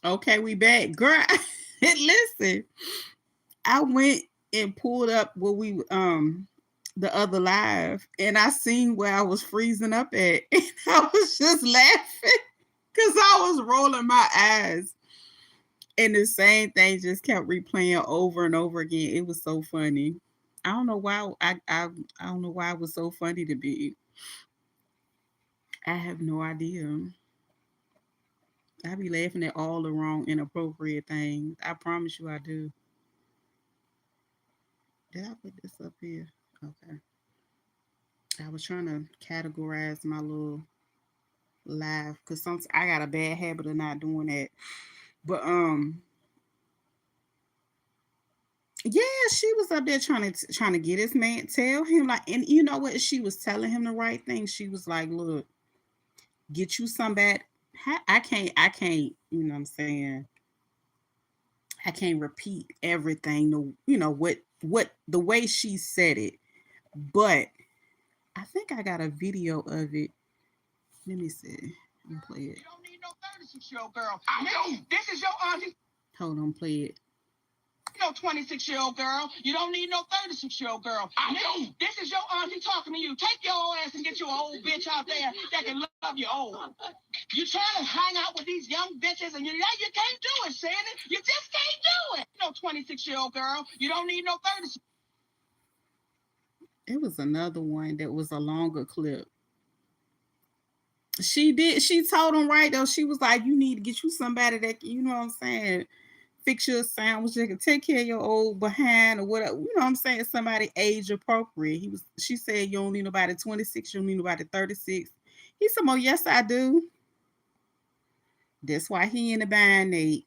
Okay, we back. Girl, listen. I went and pulled up what we the other live, and I seen where I was freezing up at. And I was just laughing because I was rolling my eyes. And the same thing just kept replaying over and over again. It was so funny. I don't know why I don't know why it was so funny to be. I have no idea. I be laughing at all the wrong inappropriate things. I promise you I do. Did I put this up here? Okay. I was trying to categorize my little live because some I got a bad habit of not doing that. But yeah, she was up there trying to get his man, tell him like, and you know what? She was telling him the right thing. She was like, "Look, get you some bad. I can't. You know what I'm saying? I can't repeat everything. You know what the way she said it, but I think I got a video of it. Let me see. Let me play it. You don't need no 36-year-old girl. I know. This is your auntie. Hold on, play it. No 26-year-old girl. You don't need no 36-year-old girl. I know. This is your auntie talking to you. Take your old ass and get you an old bitch out there that can love you old. You trying to hang out with these young bitches and you can't do it, Sandy. You just can't do it. No 26-year-old girl. You don't need no 36. It was another one that was a longer clip. She told him right though. She was like, you need to get you somebody that you know what I'm saying, fix your sandwich, that can take care of your old behind or whatever. You know what I'm saying? Somebody age appropriate. She said you don't need nobody 26, you don't need nobody 36. He said, oh yes I do. That's why he in the bind, Nate.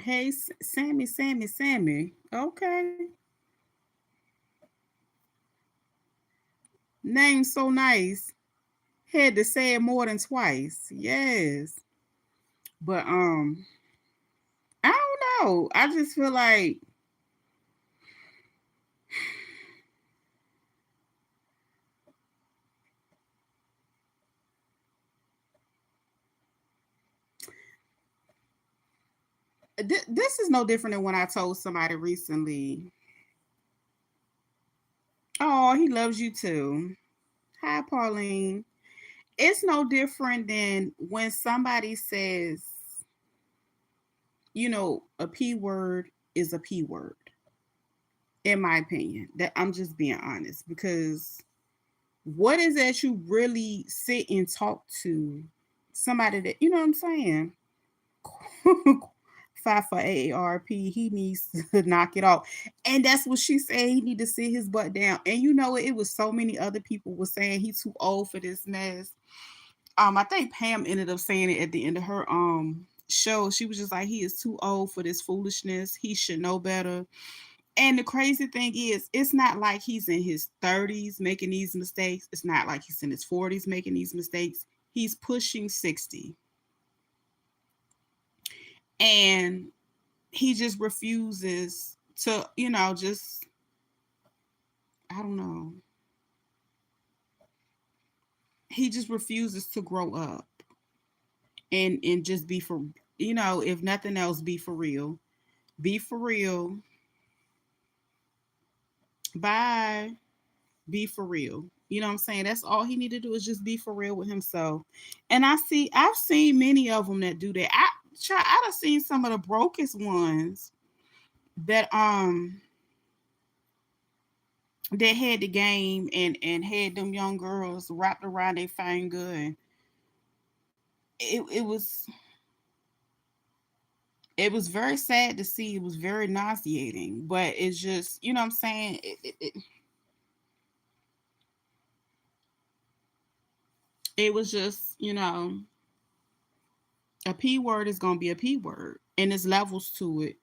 Hey Sammy. Okay. Name so nice. Had to say it more than twice. Yes. But I don't know. I just feel like this is no different than when I told somebody recently, "Oh, he loves you too." Hi, Pauline. It's no different than when somebody says, you know, a P word is a P word, in my opinion. That I'm just being honest because what is that you really sit and talk to somebody that you know what I'm saying? Five for AARP, he needs to knock it off, and that's what she said. He need to sit his butt down. And you know it was so many other people were saying he's too old for this mess. I think Pam ended up saying it at the end of her show. She was just like, he is too old for this foolishness. He should know better. And the crazy thing is, it's not like he's in his 30s making these mistakes. It's not like he's in his 40s making these mistakes. He's pushing 60. And he just refuses to, you know, just, I don't know. He just refuses to grow up and just be for, you know, if nothing else, be for real. Be for real. Bye. Be for real. You know what I'm saying? That's all he need to do is just be for real with himself. And I've seen many of them that do that. I've seen some of the brokest ones that that had the game and had them young girls wrapped around their finger. And it was very sad to see. It was very nauseating, but it's just you know what I'm saying. It was just you know a P word is gonna be a P word, and there's levels to it.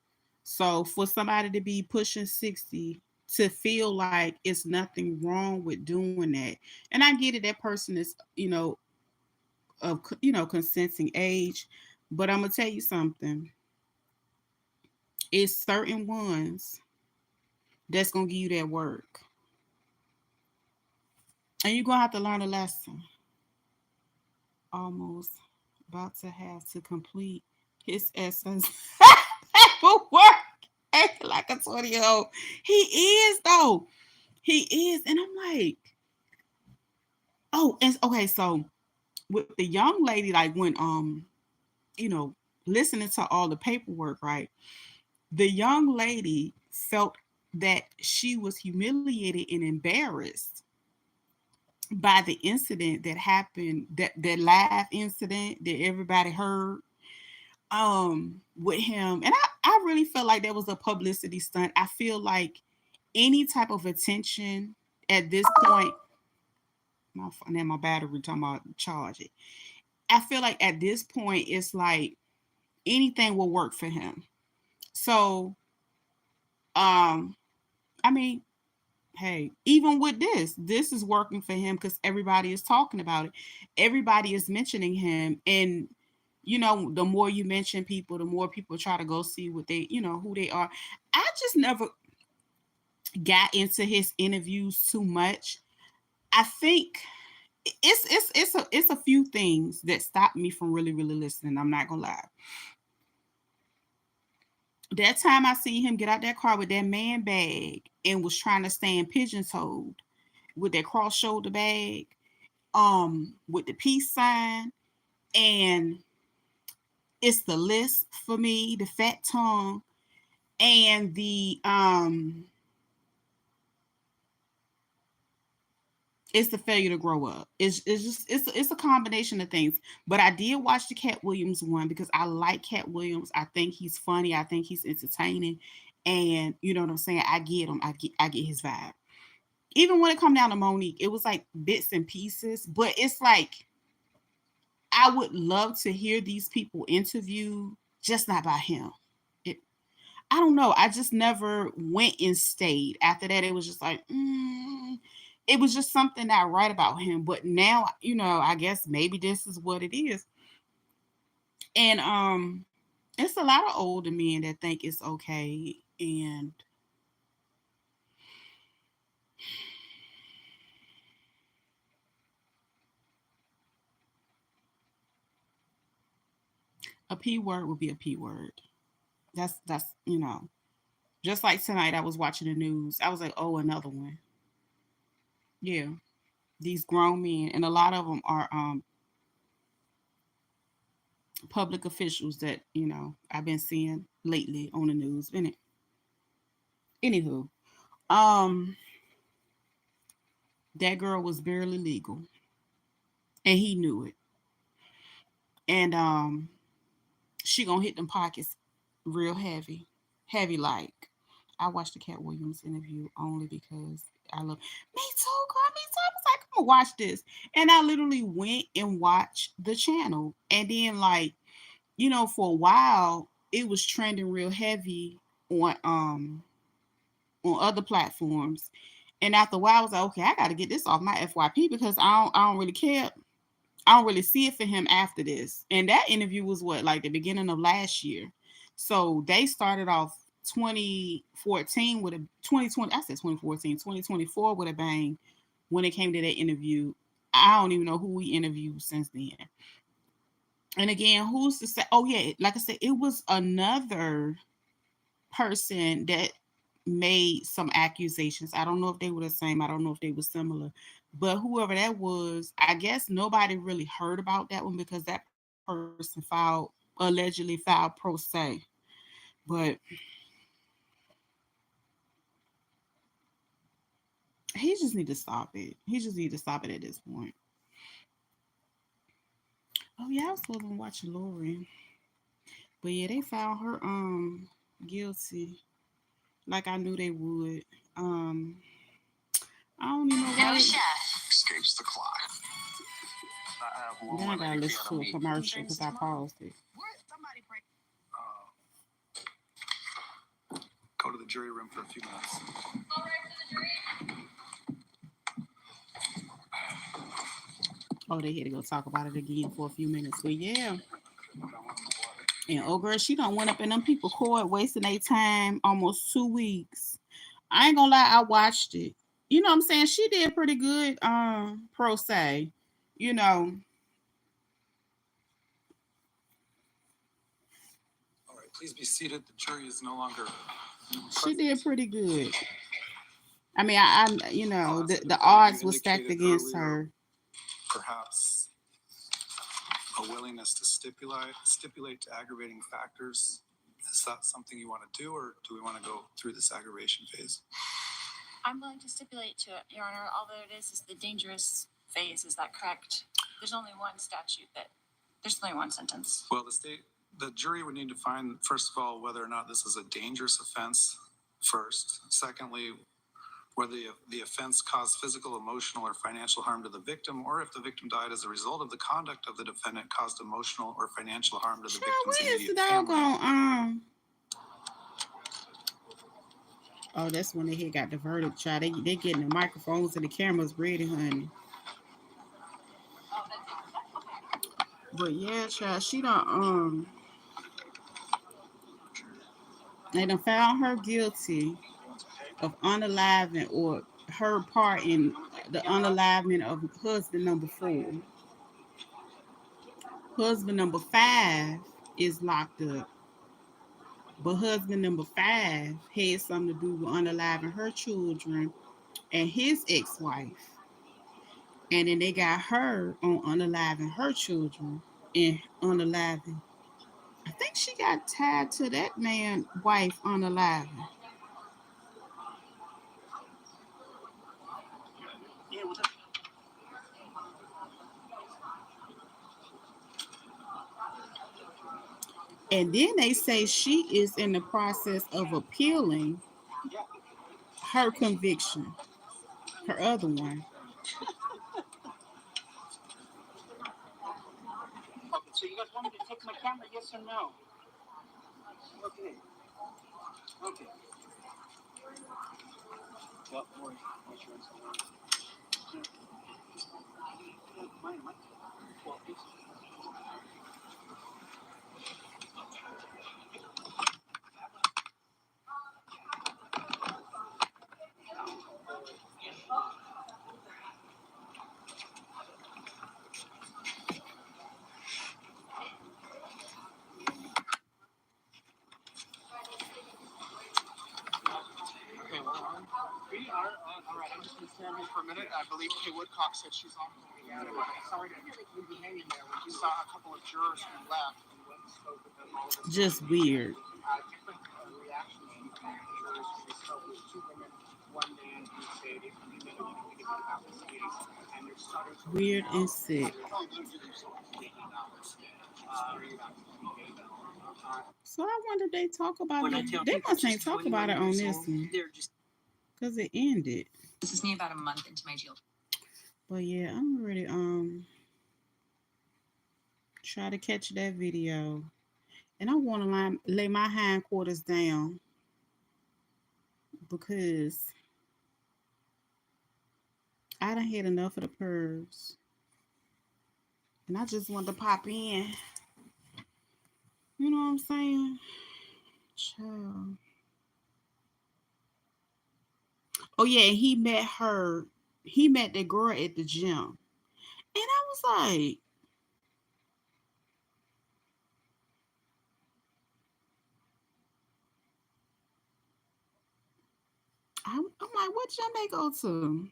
So for somebody to be pushing 60 to feel like it's nothing wrong with doing that, and I get it, that person is of consenting age, but I'm gonna tell you something. It's certain ones that's gonna give you that work, and you're gonna have to learn a lesson. Almost. about to have to complete his essence paperwork. Acting like a 20-year-old. He is though. He is. And I'm like, oh, and okay, so with the young lady, like when you know, listening to all the paperwork, right? The young lady felt that she was humiliated and embarrassed by the incident that happened, that live incident that everybody heard with him. And I really felt like that was a publicity stunt. I feel like any type of attention at this point, my battery talking about charge it. I feel like at this point it's like anything will work for him. So um I mean, hey, even with this is working for him because everybody is talking about it. Everybody is mentioning him. And, the more you mention people, the more people try to go see what they, who they are. I just never got into his interviews too much. I think it's a few things that stopped me from really listening. I'm not gonna lie. That time I seen him get out that car with that man bag and was trying to stand pigeon toed with that cross shoulder bag, with the peace sign, and it's the lisp for me, the fat tongue, and the it's the failure to grow up. It's just it's a combination of things. But I did watch the Cat Williams one because I like Cat Williams. I think he's funny. I think he's entertaining, and you know what I'm saying. I get him. I get his vibe. Even when it come down to Monique, it was like bits and pieces. But it's like I would love to hear these people interview, just not by him. It, I don't know. I just never went and stayed. After that, it was just like, it was just something not right about him. But now, I guess maybe this is what it is. And it's a lot of older men that think it's okay. And a P word would be a P word. That's just like tonight I was watching the news. I was like, oh, another one. Yeah. These grown men, and a lot of them are public officials that I've been seeing lately on the news. Anywho, um, that girl was barely legal, and he knew it. And she gonna hit them pockets real heavy, heavy like. I watched the Cat Williams interview only because I love me too, girl. Me too. I was like, I'm gonna watch this, and I literally went and watched the channel, and then like for a while it was trending real heavy on on other platforms. And after a while, I was like, okay, I got to get this off my FYP because I don't really care. I don't really see it for him after this. And that interview was what, like the beginning of last year. So they started off 2014 with a 2020. I said 2014, 2024 with a bang when it came to that interview. I don't even know who we interviewed since then. And again, who's to say? Oh yeah, like I said, it was another person that made some accusations. I don't know if they were the same. I don't know if they were similar. But whoever that was, I guess nobody really heard about that one because that person allegedly filed pro se. But he just need to stop it. He just need to stop it at this point. Oh yeah, I was supposed to be watching Lori. But yeah, they found her guilty. Like I knew they would. Um I don't even know why. Escapes the clock. Then I gotta listen to a commercial because I paused it. Go to the jury room for a few minutes. Oh, they had to go talk about it again for a few minutes. But yeah. And oh girl, she done went up in them people court, wasting their time almost 2 weeks. I ain't gonna lie, I watched it. You know what I'm saying? She did pretty good, pro se. You know, Please be seated. The jury is no longer. She did pretty good. I mean, I the odds were stacked against her. Perhaps a willingness to stipulate to aggravating factors. Is that something you want to do, or do we want to go through this aggravation phase? I'm willing to stipulate to it, Your Honor, although it is the dangerous phase. Is that correct? There's only one sentence. Well, the jury would need to find, first of all, whether or not this is a dangerous offense first. Secondly, whether the offense caused physical, emotional, or financial harm to the victim, or if the victim died as a result of the conduct of the defendant caused emotional or financial harm to the victim's immediate family. Oh, that's when they got the verdict, child. They getting the microphones and the cameras ready, honey. But yeah, child, she done they done found her guilty of unaliving, or her part in the unaliving of husband number 4. Husband number 5 is locked up. But husband number 5 had something to do with unaliving her children and his ex-wife. And then they got her on unaliving her children and unaliving. I think she got tied to that man's wife unaliving. And then they say she is in the process of appealing her conviction, her other one. Okay, so you guys want me to take my camera, yes or no? Okay. Okay. Well, boy, make sure it's mine. Well, it's... Alright, I'm just going to stand here for a minute. I believe Kay Woodcock said she's on her way out. Sorry to leave you hanging there. We saw a couple of jurors who left and went and spoke with them. All of this just weird. Different reactions from jurors who spoke with 2 women, 1 man who said if you know anything about this case, and they're starting to weird and sick. So I wonder if they talk about it. They must ain't talk about it on this one. Because it ended. This is me about a month into my jail. But yeah, I'm ready try to catch that video. And I want to lay my hindquarters down because I done had enough of the pervs. And I just want to pop in. You know what I'm saying? Child. Oh yeah, he met that girl at the gym. And I was like, I'm like, what gym they go to?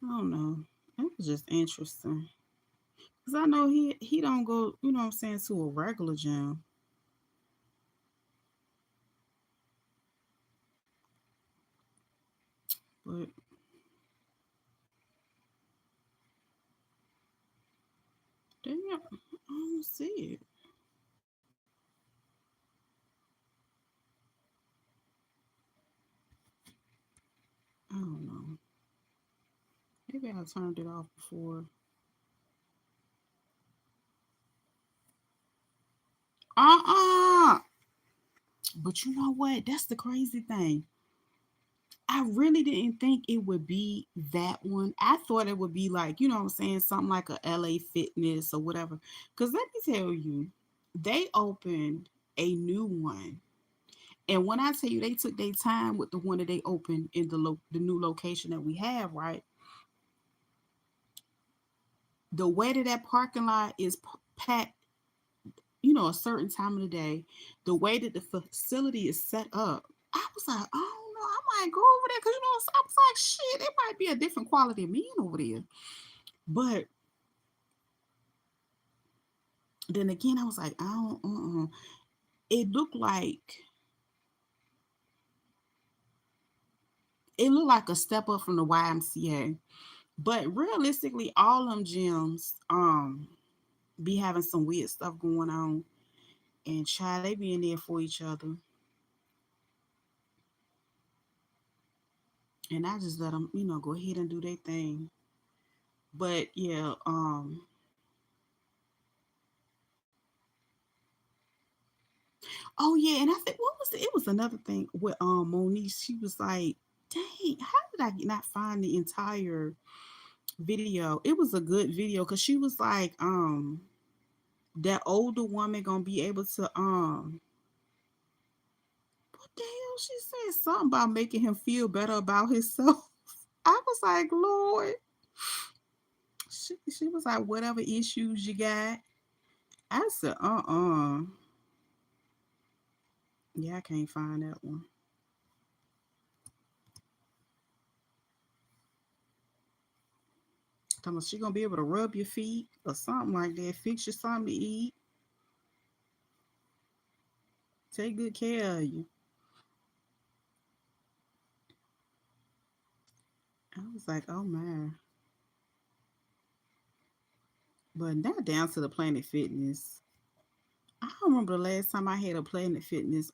I don't know. It was just interesting. Because I know he don't go, you know what I'm saying, to a regular gym. But damn, I don't see it. I don't know. Maybe I turned it off before. But you know what? That's the crazy thing. I really didn't think it would be that one. I thought it would be like, you know what I'm saying, something like a LA Fitness or whatever. Because let me tell you, they opened a new one. And when I tell you they took their time with the one that they opened in the new location that we have, right? The way that parking lot is packed a certain time of the day, the way that the facility is set up, I was like, I don't know, I might go over there because I was like, shit, it might be a different quality of men over there. But then again, I was like, I don't. It looked like a step up from the YMCA. But realistically, all them gyms be having some weird stuff going on, and child, they be in there for each other. And I just let them, go ahead and do their thing. But yeah, oh yeah, and I think what was it? It was another thing with Monique. She was like, "Dang, how did I not find the entire video?" It was a good video because she was like, that older woman gonna be able to what the hell she said something about making him feel better about himself. I was like, Lord, she was like, whatever issues you got. I said, yeah, I can't find that one. Talking she gonna be able to rub your feet or something like that, fix you something to eat, take good care of you. I was like, oh man. But now down to the Planet Fitness. I don't remember the last time I had a Planet Fitness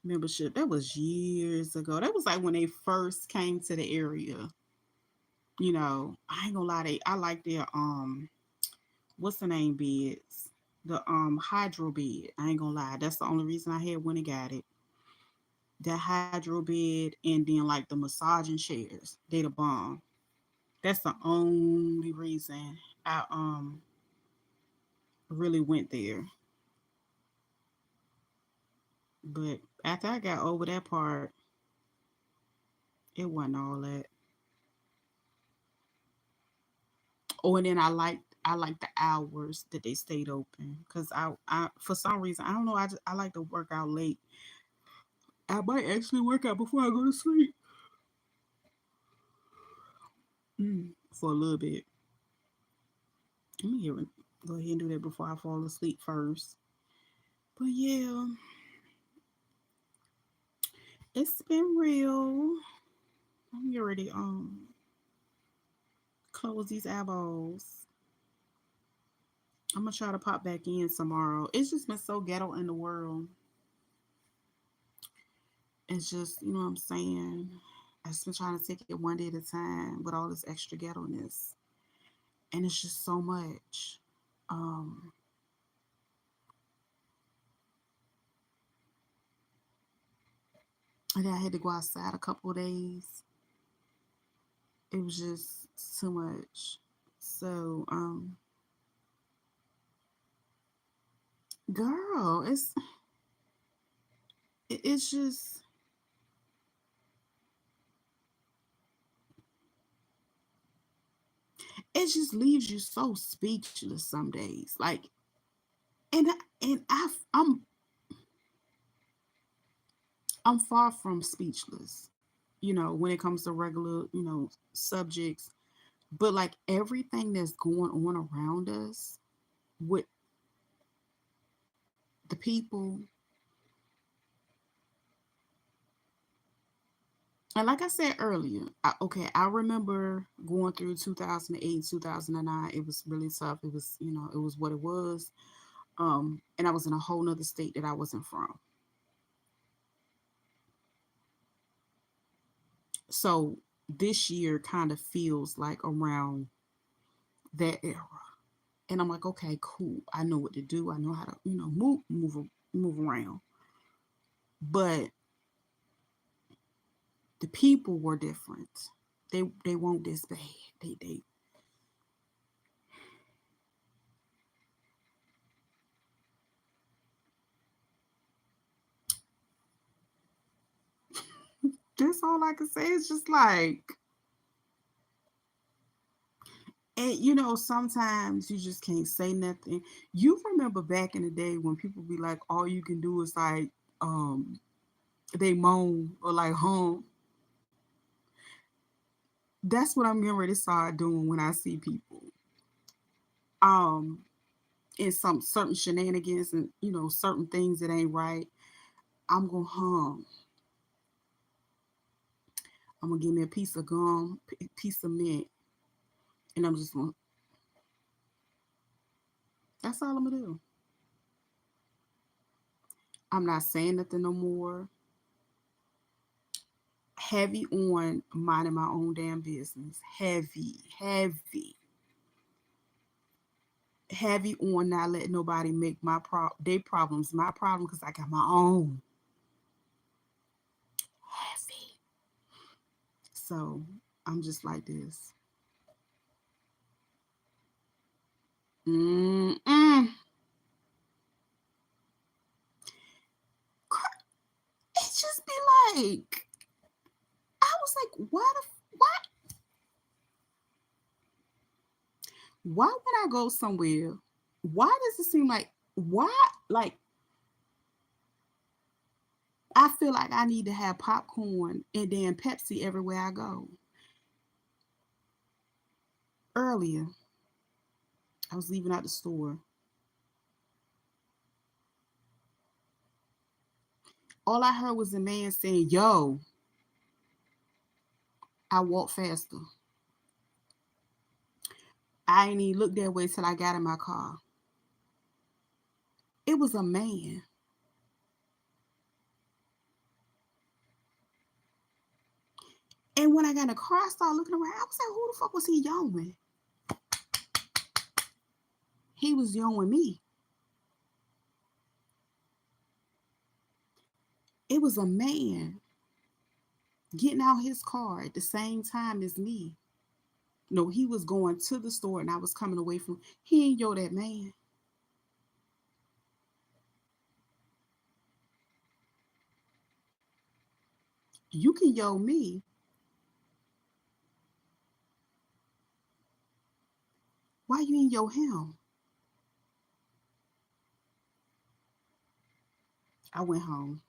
membership. That was years ago. That was like when they first came to the area. I ain't gonna lie, I like their what's the name beds? The hydro bed. I ain't gonna lie. That's the only reason I had when I got it. That hydro bed and then like the massaging chairs. They the bomb. That's the only reason I really went there. But after I got over that part, it wasn't all that. Oh, and then I like the hours that they stayed open because I for some reason I don't know I like to work out late. I might actually work out before I go to sleep for a little bit. Let me go ahead and do that before I fall asleep first. But yeah, it's been real. I'm getting ready close these eyeballs. I'm gonna try to pop back in tomorrow. It's just been so ghetto in the world. It's just, you know what I'm saying? I've just been trying to take it one day at a time with all this extra ghetto-ness. And it's just so much. Um, and then I had to go outside a couple of days. It was just too much. So, girl, it's just it just leaves you so speechless some days. Like, and I'm far from speechless. When it comes to regular, subjects, but like everything that's going on around us with the people. And like I said earlier, I remember going through 2008, 2009. It was really tough. It was, it was what it was. And I was in a whole nother state that I wasn't from. So this year kind of feels like around that era. And I'm like, okay, cool. I know what to do. I know how to, move around. But the people were different. They weren't this bad. They That's all I can say. It's just like And you know, sometimes you just can't say nothing. You remember back in the day when people be like, all you can do is like they moan or like hum. That's what I'm getting ready to start doing when I see people. Um in some certain shenanigans and you know, certain things that ain't right. I'm gonna hum. I'm gonna give me a piece of gum, piece of mint, and I'm just gonna. That's all I'm gonna do. I'm not saying nothing no more. Heavy on minding my own damn business. Heavy on not letting nobody make their problems my problem because I got my own. Heavy. So I'm just like this. Mm-mm. It just be like, I was like, why would I go somewhere? Why does it seem like, why, like, I feel like I need to have popcorn and then Pepsi everywhere I go. Earlier, I was leaving out the store. All I heard was a man saying, "Yo," I walked faster. I ain't even looked that way till I got in my car. It was a man. And when I got in the car, I started looking around. I was like, who the fuck was he yelling? He was yelling me. It was a man getting out his car at the same time as me. No, he was going to the store and I was coming away from. He ain't yo that man. You can yo me. Why you ain't yo him? I went home.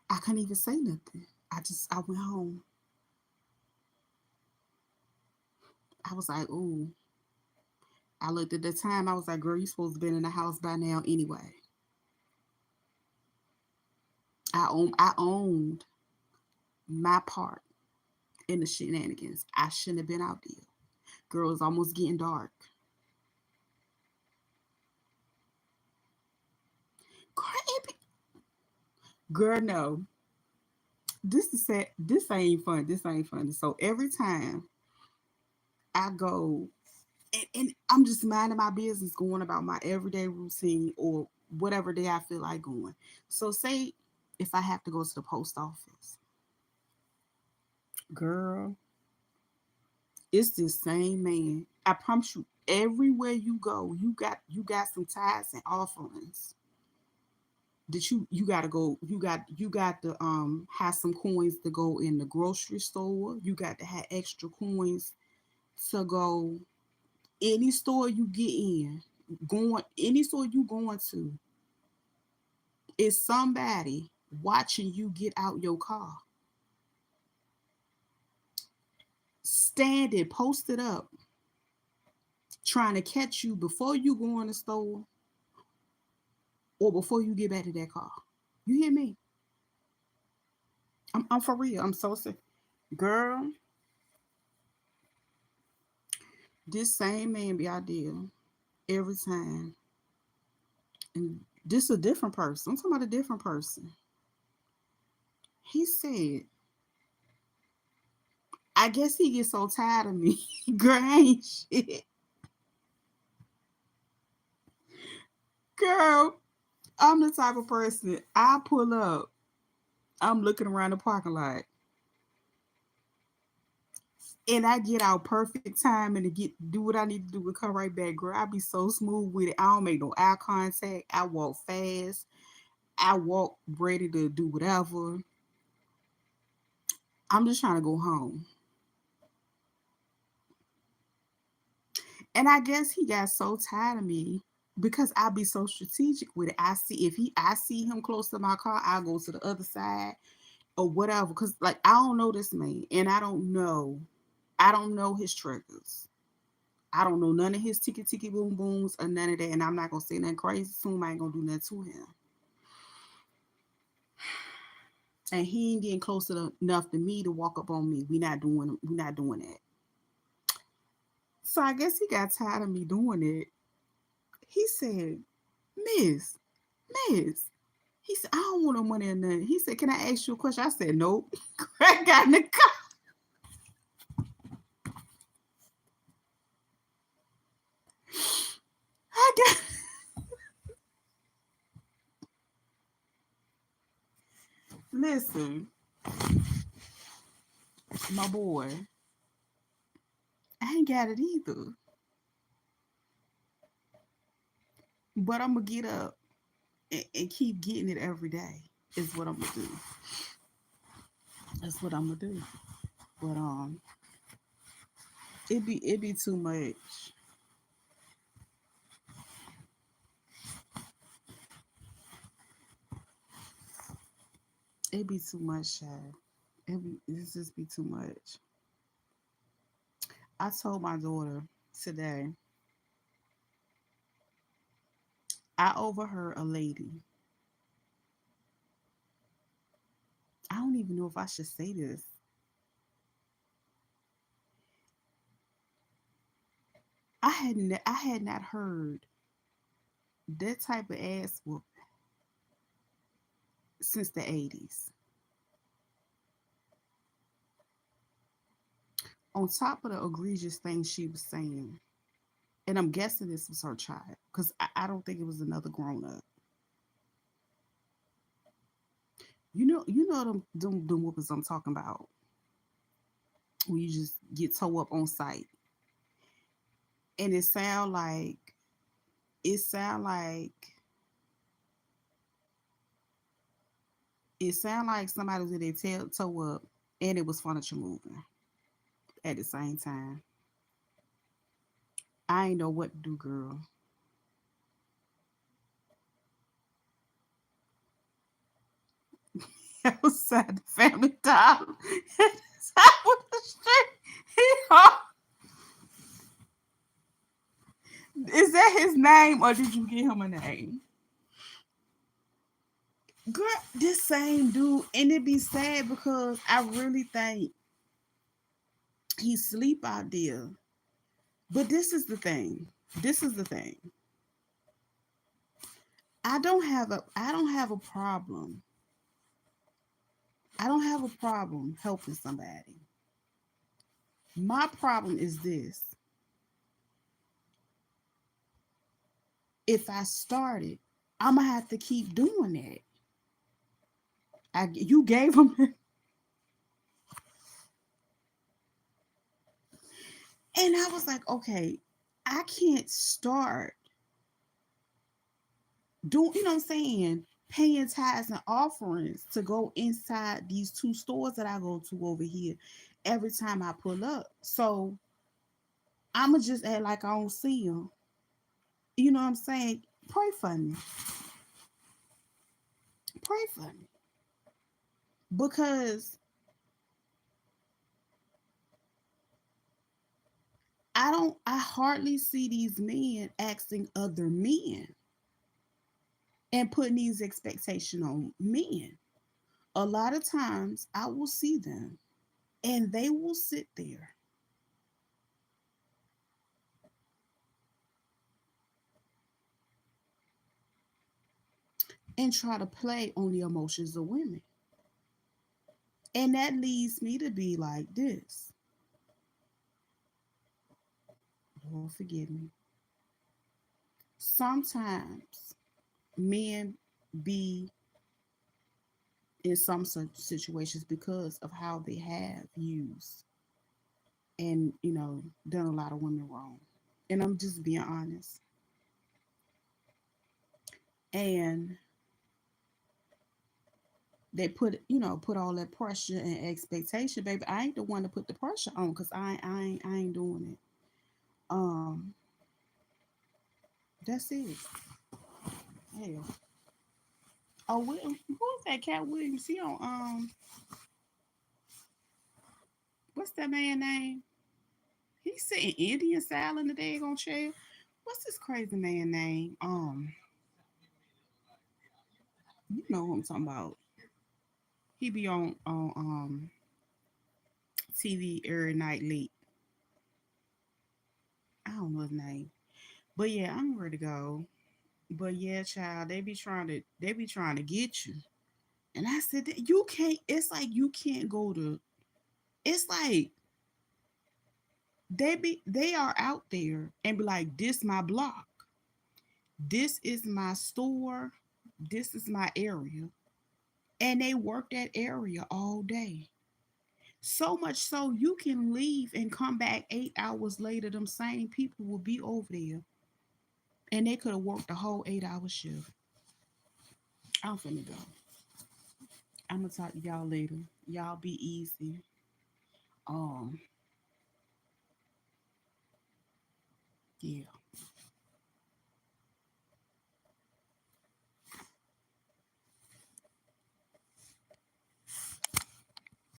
I couldn't even say nothing. I went home. I was like, ooh. I looked at the time. I was like, girl, you supposed to be in the house by now anyway. I owned my part in the shenanigans. I shouldn't have been out there. Girl, it's almost getting dark. Girl, girl, no. This is sad. This ain't fun. This ain't funny. So every time I go and I'm just minding my business, going about my everyday routine or whatever day I feel like going. So say if I have to go to the post office, girl, it's this same man. I promise you, everywhere you go, you got some tithes and offerings that you gotta go. You got to have some coins to go in the grocery store. You got to have extra coins to go any store you get in. Going any store you going to is somebody watching you get out your car, standing posted up, trying to catch you before you go in the store or before you get back to that car. You hear me? I'm for real. I'm so sick. Girl, this same man be out there every time. And this a different person. I'm talking about a different person. He said, I guess he gets so tired of me. Girl, ain't shit. Girl, I'm the type of person, I pull up, I'm looking around the parking lot, and I get out perfect time and to get do what I need to do and come right back. Girl, I be so smooth with it. I don't make no eye contact. I walk fast. I walk ready to do whatever. I'm just trying to go home. And I guess he got so tired of me because I be so strategic with it. I see him close to my car, I'll go to the other side or whatever. Cause like I don't know this man and I don't know his triggers. I don't know none of his ticky boom booms or none of that. And I'm not gonna say nothing crazy to him. I ain't gonna do nothing to him. And he ain't getting enough to me to walk up on me. We not doing that. So I guess he got tired of me doing it. He said, Miss, Miss. He said, I don't want no money or nothing. He said, can I ask you a question? I said, nope. I got in the car. I got listen, my boy. I ain't got it either. But I'm gonna get up and keep getting it every day. Is what I'm gonna do. That's what I'm gonna do. But it be too much. It be too much, child. It just be too much. I told my daughter today, I overheard a lady. I don't even know if I should say this. I had not heard that type of ass whoop since the 80s. On top of the egregious things she was saying, and I'm guessing this was her child, because I don't think it was another grown up. You know them whoopers I'm talking about. Where you just get toe up on sight. And it sound like somebody was in their toe up and it was furniture moving at the same time. I ain't know what to do, girl. Outside the family dollar. Top of the street. Is that his name or did you give him a name? Girl, this same dude, and it be sad because I really think he sleep out there. But this is the thing. This is the thing. I don't have a problem. I don't have a problem helping somebody. My problem is this. If I started, I'm gonna have to keep doing that. You gave him, and I was like, okay, I can't start doing. You know what I'm saying? Paying tithes and offerings to go inside these two stores that I go to over here every time I pull up. So I'ma just act like I don't see them. You know what I'm saying? Pray for me. Pray for me. Because I hardly see these men asking other men and putting these expectations on men. A lot of times I will see them and they will sit there and try to play on the emotions of women. And that leads me to be like this. Lord forgive me. Sometimes men be in some such situations because of how they have used and done a lot of women wrong. And I'm just being honest. And they put all that pressure and expectation, baby. I ain't the one to put the pressure on because I ain't doing it. That's it. Hell. Oh, who's that? Cat Williams? He on what's that man name? He's sitting Indian style in the daggone chair. What's this crazy man name? You know who I'm talking about. He be on TV every night late. I don't know his name. But yeah, I'm ready to go. But yeah, child, they be trying to get you. And I said that you can't, it's like you can't go to, it's like they are out there and be like, this my block. This is my store. This is my area. And they work that area all day. So much so you can leave and come back 8 hours later. Them same people will be over there. And they could have worked the whole 8 hour shift. I'm finna go. I'm gonna talk to y'all later. Y'all be easy. Um, yeah.